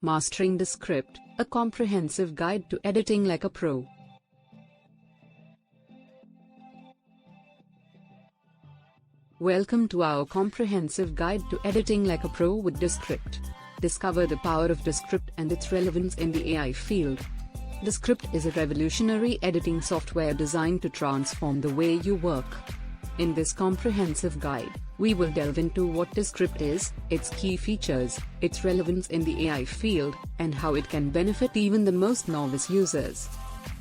Mastering Descript, a comprehensive guide to editing like a pro. Welcome to our comprehensive guide to editing like a pro with Descript. Discover the power of Descript and its relevance in the AI field. Descript is a revolutionary editing software designed to transform the way you work. In this comprehensive guide, we will delve into what Descript is, its key features, its relevance in the AI field, and how it can benefit even the most novice users.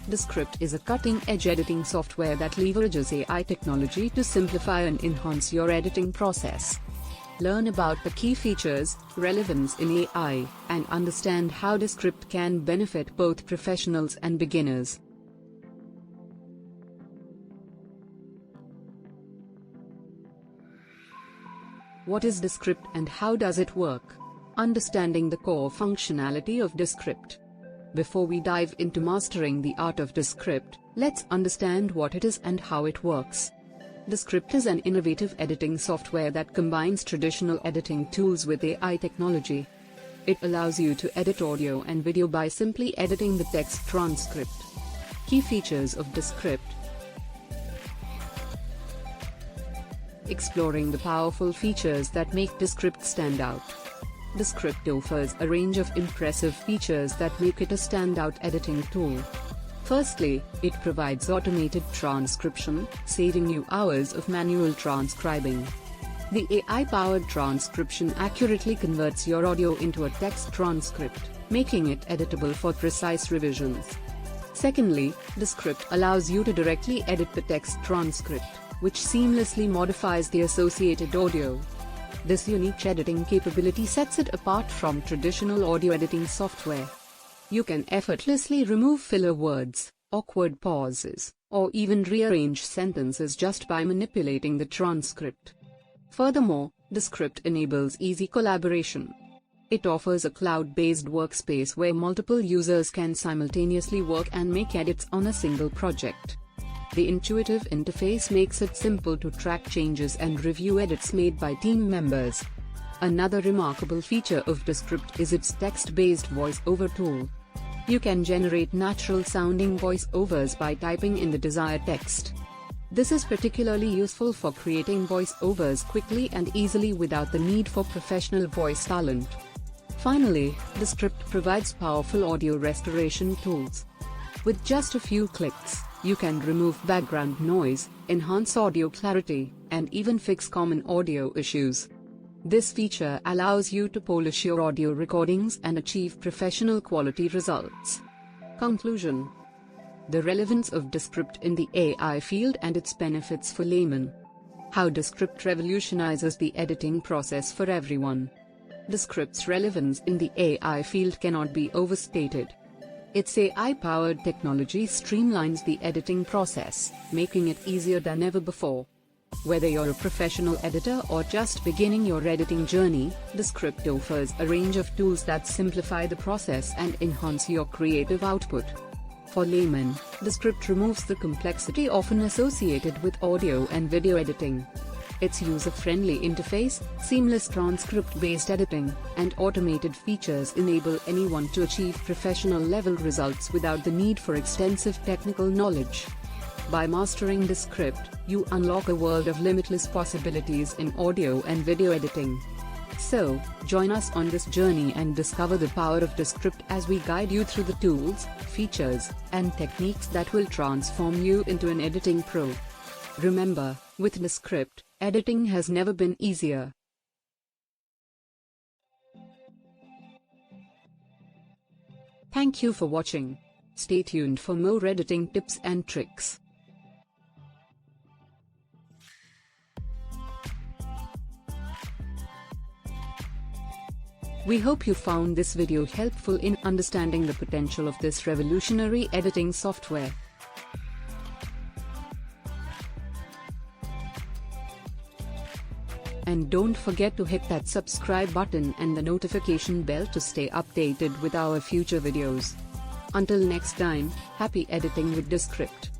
Descript is a cutting-edge editing software that leverages AI technology to simplify and enhance your editing process. Learn about the key features, relevance in AI, and understand how Descript can benefit both professionals and beginners. What is Descript and how does it work? Understanding the core functionality of Descript. Before we dive into mastering the art of Descript, let's understand what it is and how it works. Descript is an innovative editing software that combines traditional editing tools with AI technology. It allows you to edit audio and video by simply editing the text transcript. Key features of Descript. Exploring the powerful features that make Descript stand out. Descript offers a range of impressive features that make it a standout editing tool. Firstly, it provides automated transcription, saving you hours of manual transcribing. The AI-powered transcription accurately converts your audio into a text transcript, making it editable for precise revisions. Secondly, Descript allows you to directly edit the text transcript, which seamlessly modifies the associated audio. This unique editing capability sets it apart from traditional audio editing software. You can effortlessly remove filler words, awkward pauses, or even rearrange sentences just by manipulating the transcript. Furthermore, Descript enables easy collaboration. It offers a cloud-based workspace where multiple users can simultaneously work and make edits on a single project. The intuitive interface makes it simple to track changes and review edits made by team members. Another remarkable feature of Descript is its text-based voice-over tool. You can generate natural-sounding voice-overs by typing in the desired text. This is particularly useful for creating voice-overs quickly and easily without the need for professional voice talent. Finally, Descript provides powerful audio restoration tools. With just a few clicks, you can remove background noise, enhance audio clarity, and even fix common audio issues. This feature allows you to polish your audio recordings and achieve professional quality results. Conclusion. The relevance of Descript in the AI field and its benefits for laymen. How Descript revolutionizes the editing process for everyone. Descript's relevance in the AI field cannot be overstated. Its AI-powered technology streamlines the editing process, making it easier than ever before. Whether you're a professional editor or just beginning your editing journey, Descript offers a range of tools that simplify the process and enhance your creative output. For laymen, Descript removes the complexity often associated with audio and video editing. Its user-friendly interface, seamless transcript-based editing, and automated features enable anyone to achieve professional-level results without the need for extensive technical knowledge. By mastering Descript, you unlock a world of limitless possibilities in audio and video editing. So, join us on this journey and discover the power of Descript as we guide you through the tools, features, and techniques that will transform you into an editing pro. Remember, with Descript, editing has never been easier. Thank you for watching. Stay tuned for more editing tips and tricks. We hope you found this video helpful in understanding the potential of this revolutionary editing software. And don't forget to hit that subscribe button and the notification bell to stay updated with our future videos. Until next time, happy editing with Descript.